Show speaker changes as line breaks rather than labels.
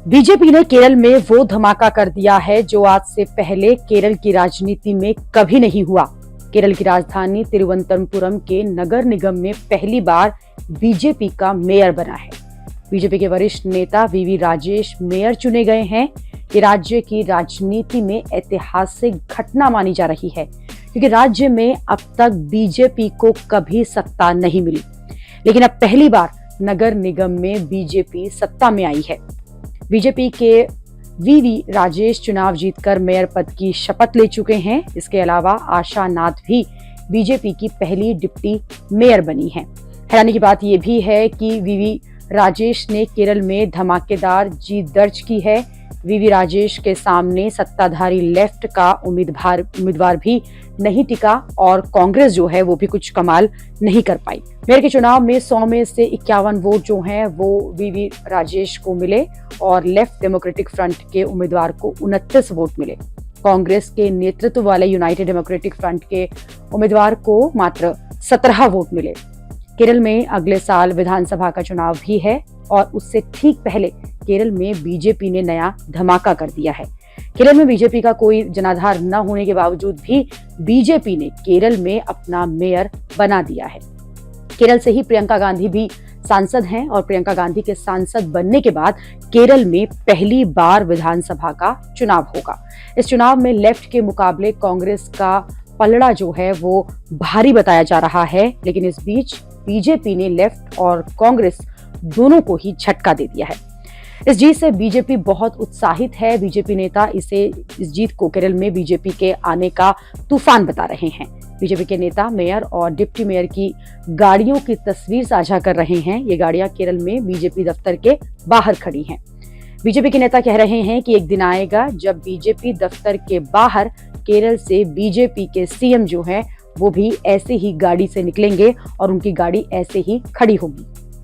BJP ने केरल में वो धमाका कर दिया है जो आज से पहले केरल की राजनीति में कभी नहीं हुआ। केरल की राजधानी तिरुवनंतपुरम के नगर निगम में पहली बार बीजेपी का मेयर बना है। बीजेपी के वरिष्ठ नेता वीवी राजेश मेयर चुने गए हैं। ये राज्य की राजनीति में ऐतिहासिक घटना मानी जा रही है, क्योंकि राज्य में अब तक बीजेपी को कभी सत्ता नहीं मिली, लेकिन अब पहली बार नगर निगम में बीजेपी सत्ता में आई है। बीजेपी के वीवी राजेश चुनाव जीतकर मेयर पद की शपथ ले चुके हैं। इसके अलावा आशा नाथ भी बीजेपी की पहली डिप्टी मेयर बनी हैं। हैरानी की बात यह भी है कि वीवी राजेश ने केरल में धमाकेदार जीत दर्ज की है। वीवी राजेश के सामने सत्ताधारी लेफ्ट का उम्मीदवार भी नहीं टिका और कांग्रेस जो है वो भी कुछ कमाल नहीं कर पाई। मेयर के चुनाव में 100 में से 51 वोट जो हैं वो वीवी राजेश को मिले और लेफ्ट डेमोक्रेटिक फ्रंट के उम्मीदवार को 29 वोट मिले। कांग्रेस के नेतृत्व वाले यूनाइटेड डेमोक्रेटिक फ्रंट के उम्मीदवार को मात्र 17 वोट मिले। केरल में अगले साल विधानसभा का चुनाव भी है और उससे ठीक पहले केरल में बीजेपी ने नया धमाका कर दिया है। केरल में बीजेपी का कोई जनाधार न होने के बावजूद भी बीजेपी ने केरल में अपना मेयर बना दिया है। केरल से ही प्रियंका गांधी भी सांसद हैं और प्रियंका गांधी के सांसद बनने के बाद केरल में पहली बार विधानसभा का चुनाव होगा। इस चुनाव में लेफ्ट के मुकाबले कांग्रेस का पलड़ा जो है वो भारी बताया जा रहा है, लेकिन इस बीच बीजेपी ने लेफ्ट और कांग्रेस दोनों को ही झटका दे दिया है। इस जीत से बीजेपी बहुत उत्साहित है। बीजेपी नेता इस जीत को केरल में बीजेपी के आने का तूफान बता रहे हैं। बीजेपी के नेता मेयर और डिप्टी मेयर की गाड़ियों की तस्वीर साझा कर रहे हैं। ये गाड़ियां केरल में बीजेपी दफ्तर के बाहर खड़ी हैं। बीजेपी के नेता कह रहे हैं कि एक दिन आएगा जब बीजेपी दफ्तर के बाहर केरल से बीजेपी के सीएम जो है वो भी ऐसे ही गाड़ी से निकलेंगे और उनकी गाड़ी ऐसे ही खड़ी होगी।